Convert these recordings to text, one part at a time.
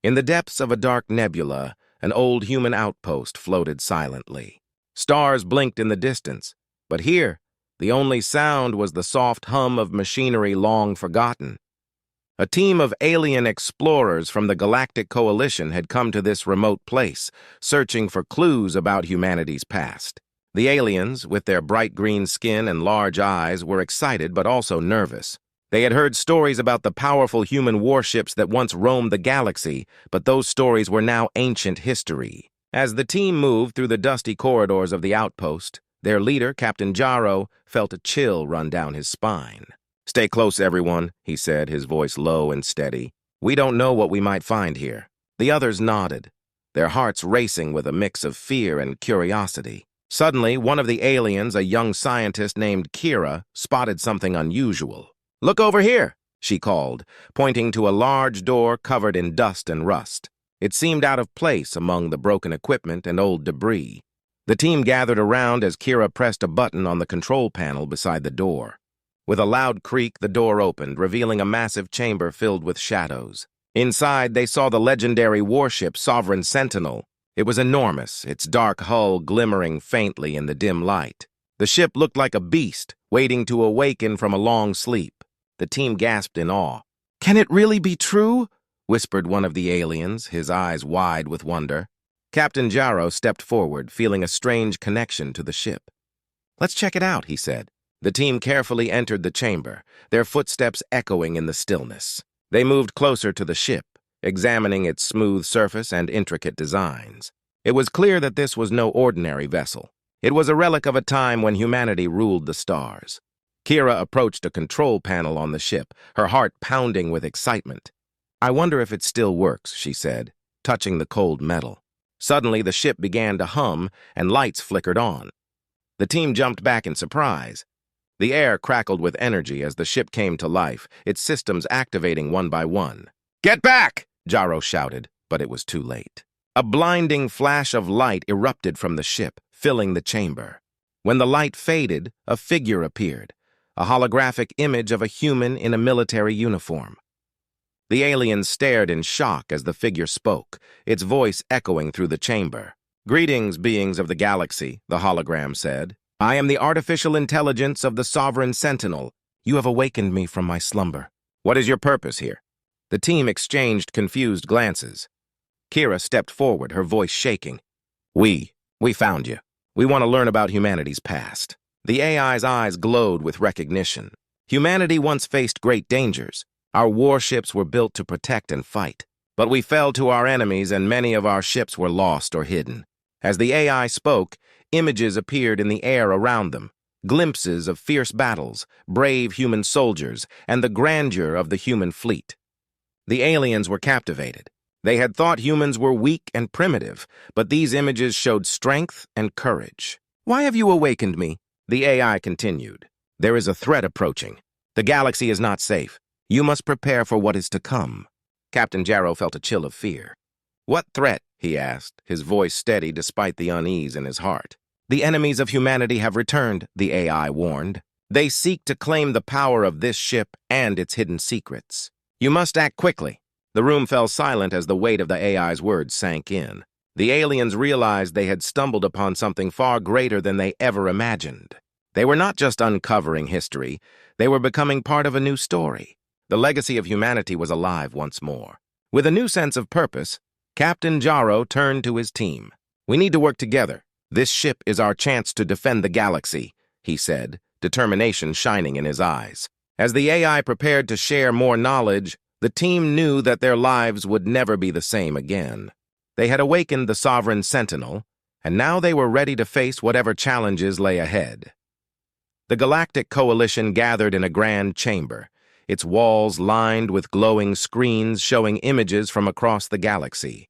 In the depths of a dark nebula, an old human outpost floated silently. Stars blinked in the distance, but here, the only sound was the soft hum of machinery long forgotten. A team of alien explorers from the Galactic Coalition had come to this remote place, searching for clues about humanity's past. The aliens, with their bright green skin and large eyes, were excited but also nervous. They had heard stories about the powerful human warships that once roamed the galaxy, but those stories were now ancient history. As the team moved through the dusty corridors of the outpost, their leader, Captain Jaro, felt a chill run down his spine. "Stay close, everyone," he said, his voice low and steady. "We don't know what we might find here." The others nodded, their hearts racing with a mix of fear and curiosity. Suddenly, one of the aliens, a young scientist named Kira, spotted something unusual. "Look over here," she called, pointing to a large door covered in dust and rust. It seemed out of place among the broken equipment and old debris. The team gathered around as Kira pressed a button on the control panel beside the door. With a loud creak, the door opened, revealing a massive chamber filled with shadows. Inside, they saw the legendary warship Sovereign Sentinel. It was enormous, its dark hull glimmering faintly in the dim light. The ship looked like a beast, waiting to awaken from a long sleep. The team gasped in awe. "Can it really be true?" whispered one of the aliens, his eyes wide with wonder. Captain Jaro stepped forward, feeling a strange connection to the ship. "Let's check it out," he said. The team carefully entered the chamber, their footsteps echoing in the stillness. They moved closer to the ship, examining its smooth surface and intricate designs. It was clear that this was no ordinary vessel. It was a relic of a time when humanity ruled the stars. Kira approached a control panel on the ship, her heart pounding with excitement. "I wonder if it still works," she said, touching the cold metal. Suddenly, the ship began to hum, and lights flickered on. The team jumped back in surprise. The air crackled with energy as the ship came to life, its systems activating one by one. "Get back!" Jaro shouted, but it was too late. A blinding flash of light erupted from the ship, filling the chamber. When the light faded, a figure appeared, a holographic image of a human in a military uniform. The aliens stared in shock as the figure spoke, its voice echoing through the chamber. "Greetings, beings of the galaxy," the hologram said. "I am the artificial intelligence of the Sovereign Sentinel. You have awakened me from my slumber. What is your purpose here?" The team exchanged confused glances. Kira stepped forward, her voice shaking. We found you. We want to learn about humanity's past." The AI's eyes glowed with recognition. Humanity once faced great dangers. Our warships were built to protect and fight. But we fell to our enemies, and many of our ships were lost or hidden. As the AI spoke, images appeared in the air around them, glimpses of fierce battles, brave human soldiers, and the grandeur of the human fleet. The aliens were captivated. They had thought humans were weak and primitive, but these images showed strength and courage. "Why have you awakened me?" The AI continued. "There is a threat approaching. The galaxy is not safe. You must prepare for what is to come." Captain Jaro felt a chill of fear. "What threat?" he asked, his voice steady despite the unease in his heart. "The enemies of humanity have returned," the AI warned. "They seek to claim the power of this ship and its hidden secrets. You must act quickly." The room fell silent as the weight of the AI's words sank in. The aliens realized they had stumbled upon something far greater than they ever imagined. They were not just uncovering history, they were becoming part of a new story. The legacy of humanity was alive once more. With a new sense of purpose, Captain Jaro turned to his team. "We need to work together. This ship is our chance to defend the galaxy," he said, determination shining in his eyes. As the AI prepared to share more knowledge, the team knew that their lives would never be the same again. They had awakened the Sovereign Sentinel, and now they were ready to face whatever challenges lay ahead. The Galactic Coalition gathered in a grand chamber, its walls lined with glowing screens showing images from across the galaxy.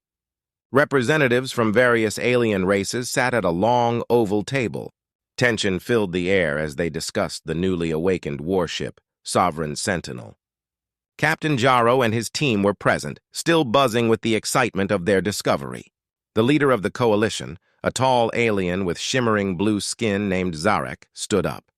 Representatives from various alien races sat at a long oval table. Tension filled the air as they discussed the newly awakened warship, Sovereign Sentinel. Captain Jaro and his team were present, still buzzing with the excitement of their discovery. The leader of the coalition, a tall alien with shimmering blue skin named Zarek, stood up.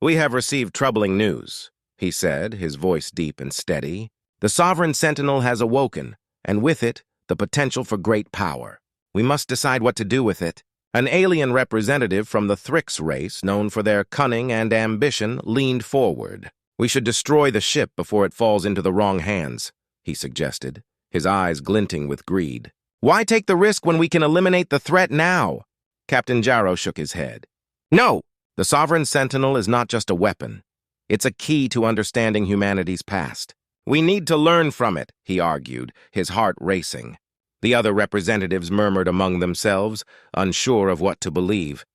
"We have received troubling news," he said, his voice deep and steady. "The Sovereign Sentinel has awoken, and with it, the potential for great power. We must decide what to do with it. An alien representative from the Thrix race, known for their cunning and ambition, leaned forward. We should destroy the ship before it falls into the wrong hands, he suggested, his eyes glinting with greed. Why take the risk when we can eliminate the threat now? Captain Jarrow shook his head. No! The Sovereign Sentinel is not just a weapon. It's a key to understanding humanity's past. We need to learn from it, he argued, his heart racing. The other representatives murmured among themselves, unsure of what to believe.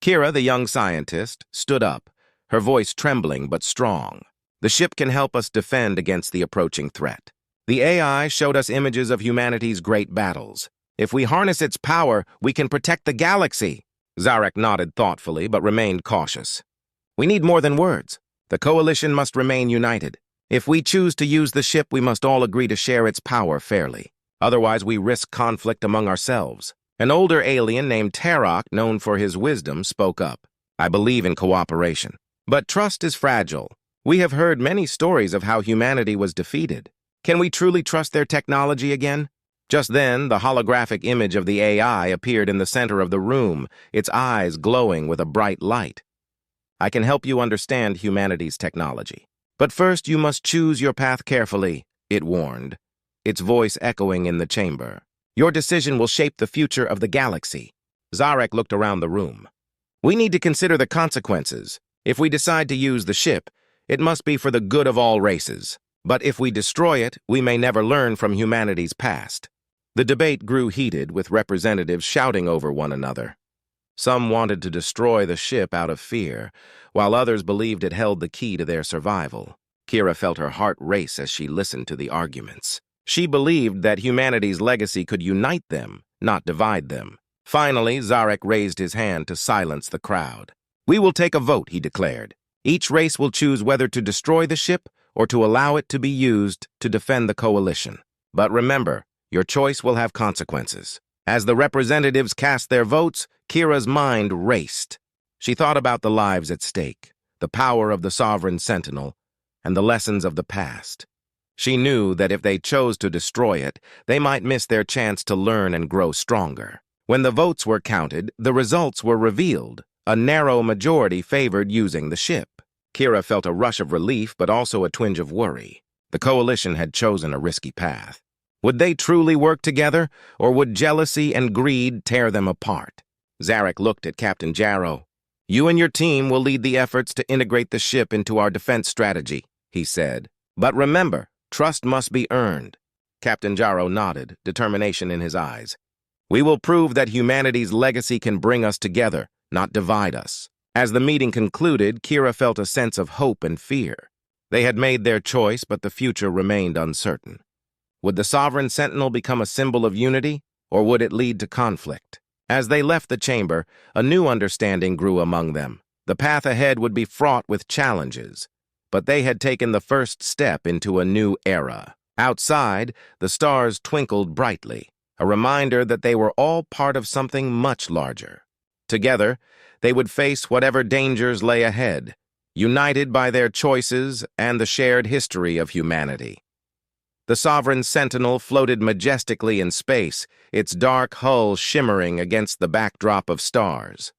Kira, the young scientist, stood up, her voice trembling but strong. The ship can help us defend against the approaching threat. The AI showed us images of humanity's great battles. If we harness its power, we can protect the galaxy. Zarek nodded thoughtfully but remained cautious. We need more than words. The coalition must remain united. If we choose to use the ship, we must all agree to share its power fairly. Otherwise, we risk conflict among ourselves. An older alien named Tarok, known for his wisdom, spoke up. I believe in cooperation. But trust is fragile. We have heard many stories of how humanity was defeated. Can we truly trust their technology again? Just then, the holographic image of the AI appeared in the center of the room, its eyes glowing with a bright light. I can help you understand humanity's technology. But first, you must choose your path carefully, it warned, its voice echoing in the chamber. Your decision will shape the future of the galaxy. Zarek looked around the room. We need to consider the consequences. If we decide to use the ship, it must be for the good of all races. But if we destroy it, we may never learn from humanity's past. The debate grew heated, with representatives shouting over one another. Some wanted to destroy the ship out of fear, while others believed it held the key to their survival. Kira felt her heart race as she listened to the arguments. She believed that humanity's legacy could unite them, not divide them. Finally, Zarek raised his hand to silence the crowd. We will take a vote, he declared. Each race will choose whether to destroy the ship or to allow it to be used to defend the coalition. But remember, your choice will have consequences. As the representatives cast their votes, Kira's mind raced. She thought about the lives at stake, the power of the Sovereign Sentinel, and the lessons of the past. She knew that if they chose to destroy it, they might miss their chance to learn and grow stronger. When the votes were counted, the results were revealed. A narrow majority favored using the ship. Kira felt a rush of relief, but also a twinge of worry. The coalition had chosen a risky path. Would they truly work together, or would jealousy and greed tear them apart? Zarek looked at Captain Jarrow. You and your team will lead the efforts to integrate the ship into our defense strategy, he said. But remember, trust must be earned. Captain Jarrow nodded, determination in his eyes. We will prove that humanity's legacy can bring us together, not divide us. As the meeting concluded, Kira felt a sense of hope and fear. They had made their choice, but the future remained uncertain. Would the Sovereign Sentinel become a symbol of unity, or would it lead to conflict? As they left the chamber, a new understanding grew among them. The path ahead would be fraught with challenges, but they had taken the first step into a new era. Outside, the stars twinkled brightly, a reminder that they were all part of something much larger. Together, they would face whatever dangers lay ahead, united by their choices and the shared history of humanity. The Sovereign Sentinel floated majestically in space, its dark hull shimmering against the backdrop of stars.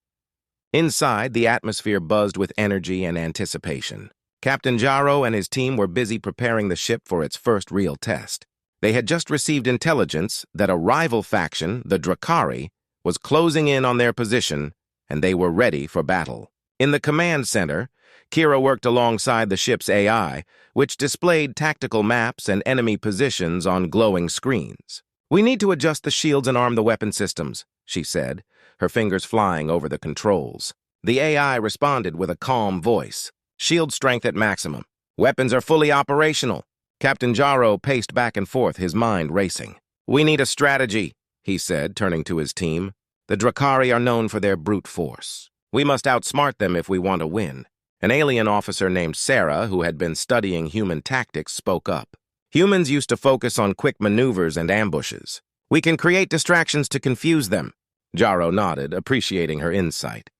Inside, the atmosphere buzzed with energy and anticipation. Captain Jarrow and his team were busy preparing the ship for its first real test. They had just received intelligence that a rival faction, the Drakari, was closing in on their position, and they were ready for battle. In the command center, Kira worked alongside the ship's AI, which displayed tactical maps and enemy positions on glowing screens. We need to adjust the shields and arm the weapon systems, she said, her fingers flying over the controls. The AI responded with a calm voice. Shield strength at maximum. Weapons are fully operational. Captain Jarrow paced back and forth, his mind racing. We need a strategy, he said, turning to his team. The Drakari are known for their brute force. We must outsmart them if we want to win. An alien officer named Sarah, who had been studying human tactics, spoke up. Humans used to focus on quick maneuvers and ambushes. We can create distractions to confuse them. Jarrow nodded, appreciating her insight.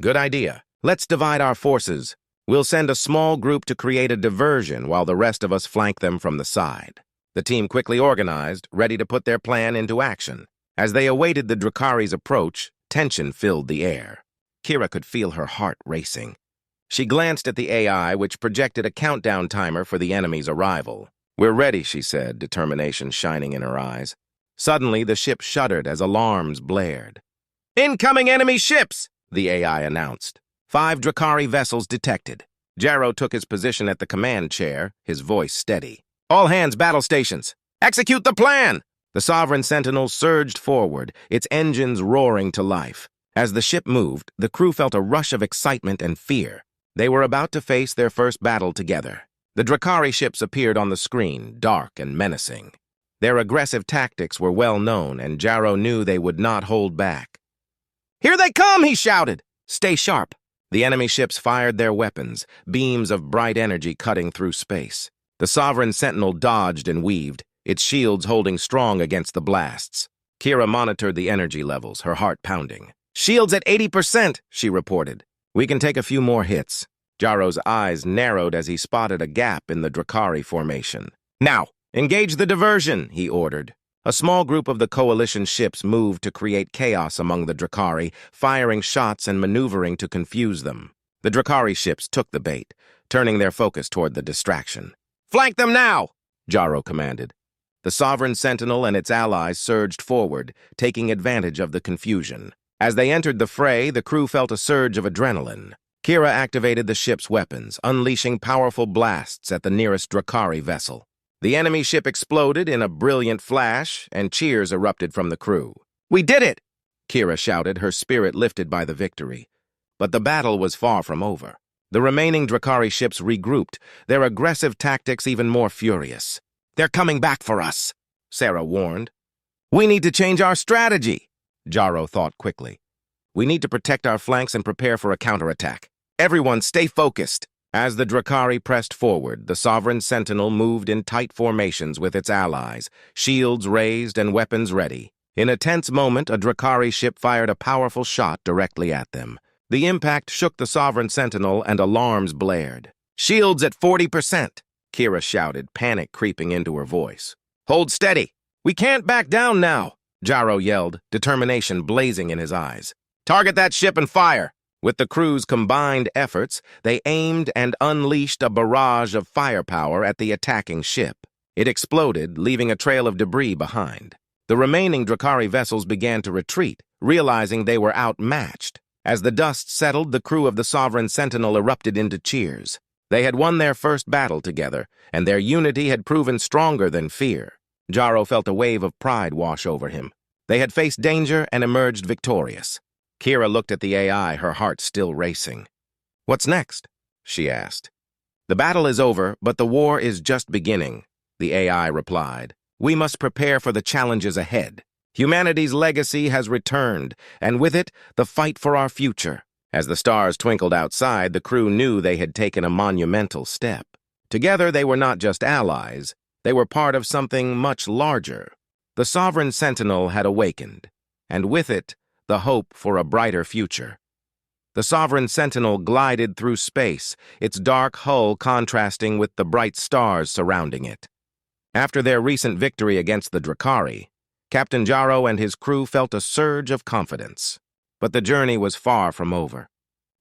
Good idea. Let's divide our forces. We'll send a small group to create a diversion while the rest of us flank them from the side. The team quickly organized, ready to put their plan into action. As they awaited the Drakari's approach, tension filled the air. Kira could feel her heart racing. She glanced at the AI, which projected a countdown timer for the enemy's arrival. "We're ready," she said, determination shining in her eyes. Suddenly, the ship shuddered as alarms blared. "Incoming enemy ships!" the AI announced. 5 Drakari vessels detected. Jarrow took his position at the command chair, his voice steady. "All hands battle stations! Execute the plan!" The Sovereign Sentinel surged forward, its engines roaring to life. As the ship moved, the crew felt a rush of excitement and fear. They were about to face their first battle together. The Drakari ships appeared on the screen, dark and menacing. Their aggressive tactics were well known, and Jarrow knew they would not hold back. "Here they come!" he shouted. "Stay sharp." The enemy ships fired their weapons, beams of bright energy cutting through space. The Sovereign Sentinel dodged and weaved, its shields holding strong against the blasts. Kira monitored the energy levels, her heart pounding. "Shields at 80%, she reported. "We can take a few more hits." Jarrow's eyes narrowed as he spotted a gap in the Drakari formation. "Now, engage the diversion," he ordered. A small group of the Coalition ships moved to create chaos among the Drakari, firing shots and maneuvering to confuse them. The Drakari ships took the bait, turning their focus toward the distraction. "Flank them now!" Jarrow commanded. The Sovereign Sentinel and its allies surged forward, taking advantage of the confusion. As they entered the fray, the crew felt a surge of adrenaline. Kira activated the ship's weapons, unleashing powerful blasts at the nearest Drakari vessel. The enemy ship exploded in a brilliant flash, and cheers erupted from the crew. "We did it!" Kira shouted, her spirit lifted by the victory. But the battle was far from over. The remaining Drakari ships regrouped, their aggressive tactics even more furious. "They're coming back for us," Sarah warned. "We need to change our strategy," Jarrow thought quickly. "We need to protect our flanks and prepare for a counterattack. Everyone stay focused." As the Drakari pressed forward, the Sovereign Sentinel moved in tight formations with its allies, shields raised and weapons ready. In a tense moment, a Drakari ship fired a powerful shot directly at them. The impact shook the Sovereign Sentinel and alarms blared. "Shields at 40%, Kira shouted, panic creeping into her voice. "Hold steady! We can't back down now!" Jarrow yelled, determination blazing in his eyes. "Target that ship and fire!" With the crew's combined efforts, they aimed and unleashed a barrage of firepower at the attacking ship. It exploded, leaving a trail of debris behind. The remaining Drakari vessels began to retreat, realizing they were outmatched. As the dust settled, the crew of the Sovereign Sentinel erupted into cheers. They had won their first battle together, and their unity had proven stronger than fear. Jarrow felt a wave of pride wash over him. They had faced danger and emerged victorious. Kira looked at the AI, her heart still racing. "What's next?" she asked. "The battle is over, but the war is just beginning," the AI replied. "We must prepare for the challenges ahead. Humanity's legacy has returned, and with it, the fight for our future." As the stars twinkled outside, the crew knew they had taken a monumental step. Together, they were not just allies. They were part of something much larger. The Sovereign Sentinel had awakened, and with it, the hope for a brighter future. The Sovereign Sentinel glided through space, its dark hull contrasting with the bright stars surrounding it. After their recent victory against the Drakari, Captain Jarrow and his crew felt a surge of confidence. But the journey was far from over.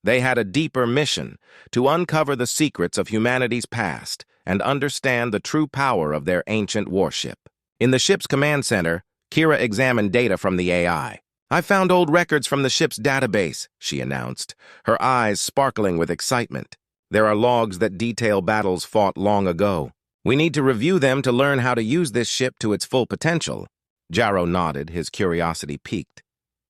They had a deeper mission, to uncover the secrets of humanity's past and understand the true power of their ancient warship. In the ship's command center, Kira examined data from the AI. "I found old records from the ship's database," she announced, her eyes sparkling with excitement. "There are logs that detail battles fought long ago. We need to review them to learn how to use this ship to its full potential." Jarrow nodded, his curiosity piqued.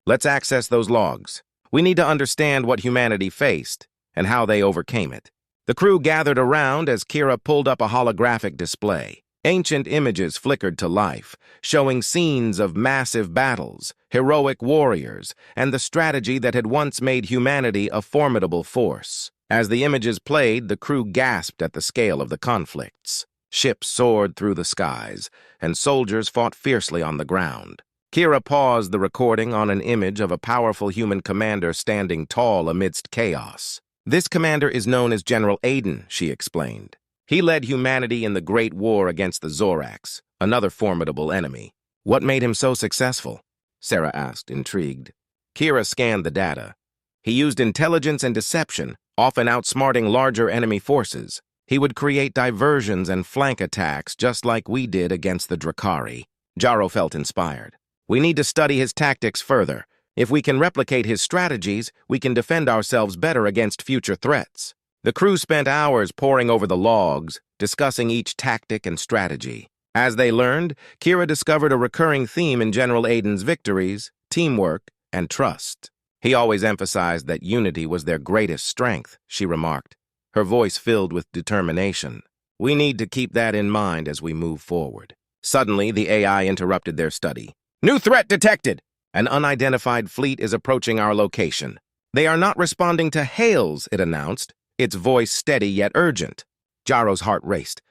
"Let's access those logs. We need to understand what humanity faced and how they overcame it." The crew gathered around as Kira pulled up a holographic display. Ancient images flickered to life, showing scenes of massive battles, heroic warriors, and the strategy that had once made humanity a formidable force. As the images played, the crew gasped at the scale of the conflicts. Ships soared through the skies, and soldiers fought fiercely on the ground. Kira paused the recording on an image of a powerful human commander standing tall amidst chaos. "This commander is known as General Aiden," she explained. "He led humanity in the Great War against the Zorax, Another formidable enemy. What made him so successful? Sarah asked, intrigued. Kira scanned the data. He used intelligence and deception, often outsmarting larger enemy forces. He would create diversions and flank attacks just like we did against the Drakari. Jaro felt inspired. We need to study his tactics further. If we can replicate his strategies, we can defend ourselves better against future threats. The crew spent hours poring over the logs, discussing each tactic and strategy. As they learned, Kira discovered a recurring theme in General Aiden's victories: teamwork and trust. He always emphasized that unity was their greatest strength, she remarked, her voice filled with determination. We need to keep that in mind as we move forward. Suddenly, the AI interrupted their study. New threat detected! An unidentified fleet is approaching our location. They are not responding to hails, it announced, its voice steady yet urgent. Jaro's heart raced.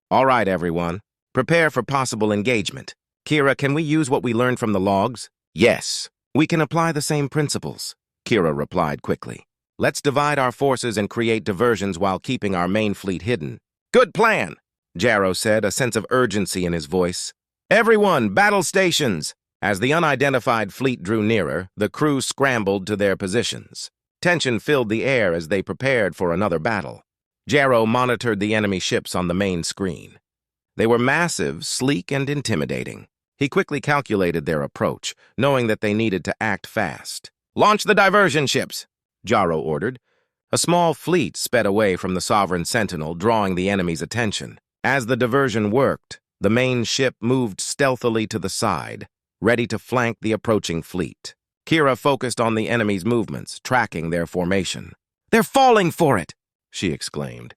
All right, everyone. Prepare for possible engagement. Kira, can we use what we learned from the logs? Yes. We can apply the same principles, Kira replied quickly. Let's divide our forces and create diversions while keeping our main fleet hidden. Good plan, Jaro said, a sense of urgency in his voice. Everyone, battle stations! As the unidentified fleet drew nearer, the crew scrambled to their positions. Tension filled the air as they prepared for another battle. Jaro monitored the enemy ships on the main screen. They were massive, sleek, and intimidating. He quickly calculated their approach, knowing that they needed to act fast. Launch the diversion ships, Jaro ordered. A small fleet sped away from the Sovereign Sentinel, drawing the enemy's attention. As the diversion worked, the main ship moved stealthily to the side, ready to flank the approaching fleet. Kira focused on the enemy's movements, tracking their formation. They're falling for it, she exclaimed.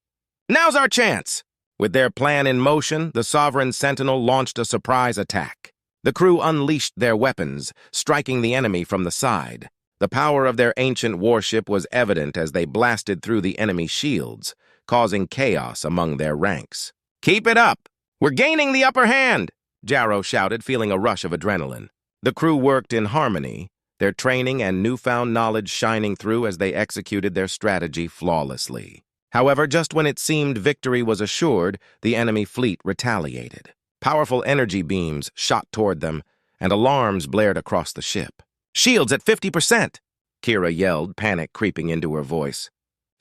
Now's our chance! With their plan in motion, the Sovereign Sentinel launched a surprise attack. The crew unleashed their weapons, striking the enemy from the side. The power of their ancient warship was evident as they blasted through the enemy shields, causing chaos among their ranks. Keep it up! We're gaining the upper hand! Jaro shouted, feeling a rush of adrenaline. The crew worked in harmony, their training and newfound knowledge shining through as they executed their strategy flawlessly. However, just when it seemed victory was assured, the enemy fleet retaliated. Powerful energy beams shot toward them, and alarms blared across the ship. Shields at 50%! Kira yelled, panic creeping into her voice.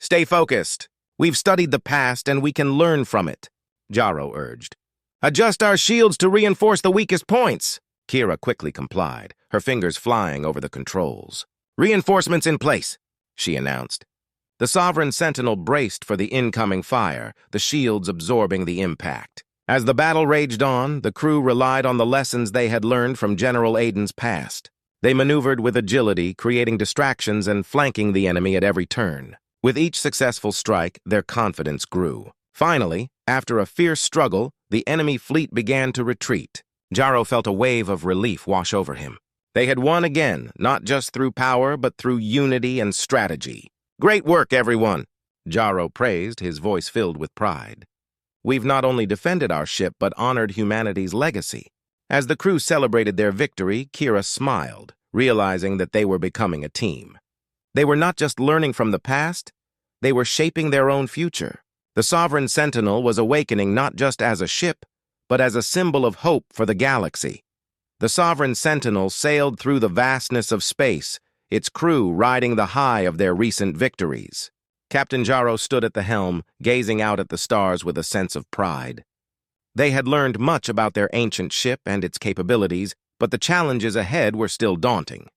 Stay focused. We've studied the past and we can learn from it, Jaro urged. Adjust our shields to reinforce the weakest points. Kira quickly complied, her fingers flying over the controls. Reinforcements in place, she announced. The Sovereign Sentinel braced for the incoming fire, the shields absorbing the impact. As the battle raged on, the crew relied on the lessons they had learned from General Aiden's past. They maneuvered with agility, creating distractions and flanking the enemy at every turn. With each successful strike, their confidence grew. Finally, after a fierce struggle, the enemy fleet began to retreat. Jaro felt a wave of relief wash over him. They had won again, not just through power, but through unity and strategy. Great work, everyone, Jaro praised, his voice filled with pride. We've not only defended our ship, but honored humanity's legacy. As the crew celebrated their victory, Kira smiled, realizing that they were becoming a team. They were not just learning from the past, they were shaping their own future. The Sovereign Sentinel was awakening not just as a ship, but as a symbol of hope for the galaxy. The Sovereign Sentinel sailed through the vastness of space, its crew riding the high of their recent victories. Captain Jaro stood at the helm, gazing out at the stars with a sense of pride. They had learned much about their ancient ship and its capabilities, but the challenges ahead were still daunting.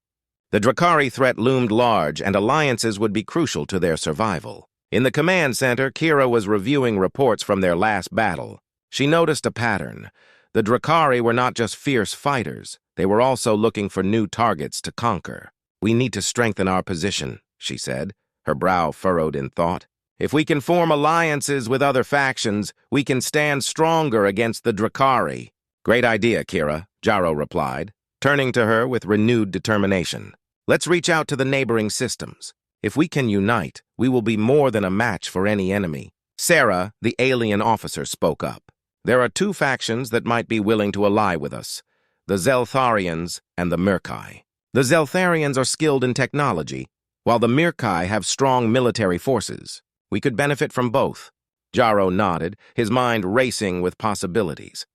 The Drakari threat loomed large, and alliances would be crucial to their survival. In the command center, Kira was reviewing reports from their last battle. She noticed a pattern. The Drakari were not just fierce fighters, they were also looking for new targets to conquer. We need to strengthen our position, she said, her brow furrowed in thought. If we can form alliances with other factions, we can stand stronger against the Drakari. Great idea, Kira, Jaro replied, turning to her with renewed determination. Let's reach out to the neighboring systems. If we can unite, we will be more than a match for any enemy. Sarah, the alien officer, spoke up. There are two factions that might be willing to ally with us, the Zeltharians and the Mirkai. The Zeltharians are skilled in technology, while the Mirkai have strong military forces. We could benefit from both. Jaro nodded, his mind racing with possibilities.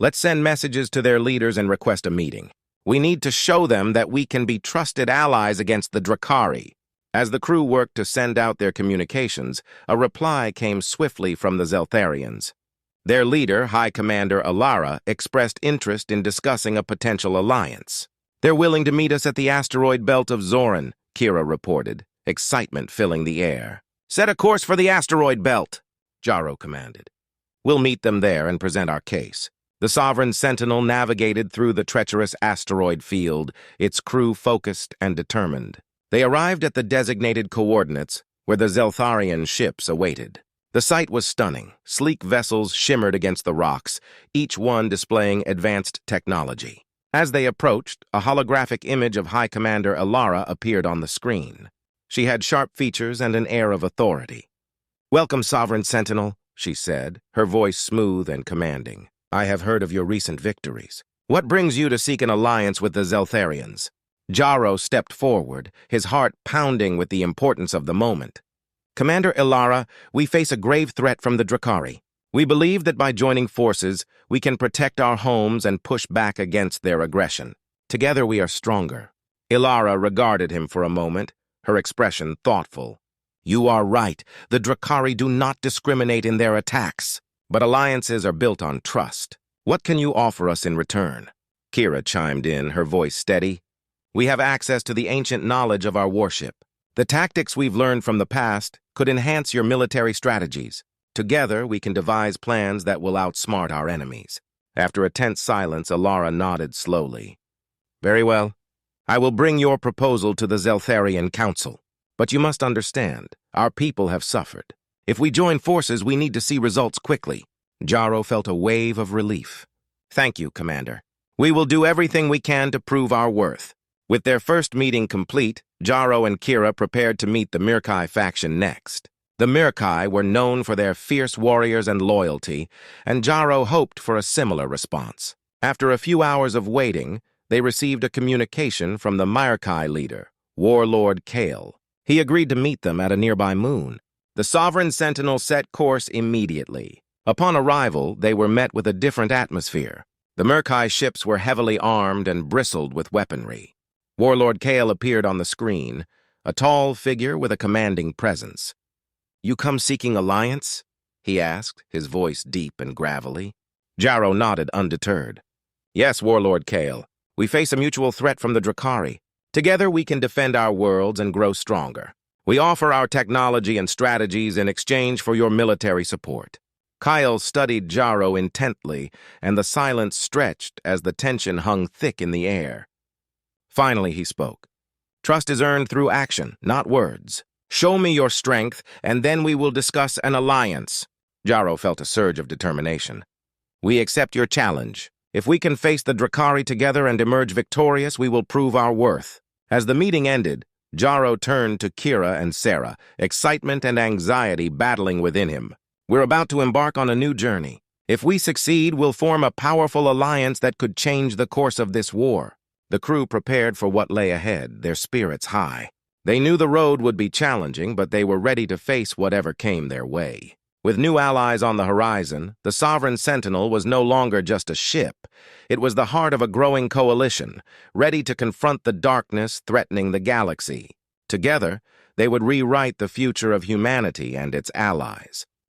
Let's send messages to their leaders and request a meeting. We need to show them that we can be trusted allies against the Drakari. As the crew worked to send out their communications, a reply came swiftly from the Zeltharians. Their leader, High Commander Alara, expressed interest in discussing a potential alliance. They're willing to meet us at the asteroid belt of Zoran, Kira reported, excitement filling the air. Set a course for the asteroid belt, Jaro commanded. We'll meet them there and present our case. The Sovereign Sentinel navigated through the treacherous asteroid field, its crew focused and determined. They arrived at the designated coordinates where the Zeltharian ships awaited. The sight was stunning. Sleek vessels shimmered against the rocks, each one displaying advanced technology. As they approached, a holographic image of High Commander Alara appeared on the screen. She had sharp features and an air of authority. "Welcome, Sovereign Sentinel," she said, her voice smooth and commanding. "I have heard of your recent victories. What brings you to seek an alliance with the Zeltharians?" Jaro stepped forward, his heart pounding with the importance of the moment. "Commander Ilara, we face a grave threat from the Drakari. We believe that by joining forces, we can protect our homes and push back against their aggression. Together we are stronger." Ilara regarded him for a moment, her expression thoughtful. "You are right. The Drakari do not discriminate in their attacks. But alliances are built on trust. What can you offer us in return?" Kira chimed in, her voice steady. "We have access to the ancient knowledge of our warship. The tactics we've learned from the past could enhance your military strategies. Together, we can devise plans that will outsmart our enemies." After a tense silence, Alara nodded slowly. "Very well. I will bring your proposal to the Zeltharian Council. But you must understand, our people have suffered. If we join forces, we need to see results quickly." Jaro felt a wave of relief. "Thank you, Commander. We will do everything we can to prove our worth." With their first meeting complete, Jaro and Kira prepared to meet the Mirkai faction next. The Mirkai were known for their fierce warriors and loyalty, and Jaro hoped for a similar response. After a few hours of waiting, they received a communication from the Mirkai leader, Warlord Kale. He agreed to meet them at a nearby moon. The Sovereign Sentinel set course immediately. Upon arrival, they were met with a different atmosphere. The Mirkai ships were heavily armed and bristled with weaponry. Warlord Kale appeared on the screen, a tall figure with a commanding presence. "You come seeking alliance?" he asked, his voice deep and gravelly. Jaro nodded undeterred. "Yes, Warlord Kale. We face a mutual threat from the Drakari. Together we can defend our worlds and grow stronger. We offer our technology and strategies in exchange for your military support." Kyle studied Jaro intently, and the silence stretched as the tension hung thick in the air. Finally he spoke. "Trust is earned through action, not words. Show me your strength, and then we will discuss an alliance." Jaro felt a surge of determination. "We accept your challenge. If we can face the Drakari together and emerge victorious, we will prove our worth." As the meeting ended, Jaro turned to Kira and Sarah, excitement and anxiety battling within him. "We're about to embark on a new journey. If we succeed, we'll form a powerful alliance that could change the course of this war." The crew prepared for what lay ahead, their spirits high. They knew the road would be challenging, but they were ready to face whatever came their way. With new allies on the horizon, the Sovereign Sentinel was no longer just a ship. It was the heart of a growing coalition, ready to confront the darkness threatening the galaxy. Together, they would rewrite the future of humanity and its allies.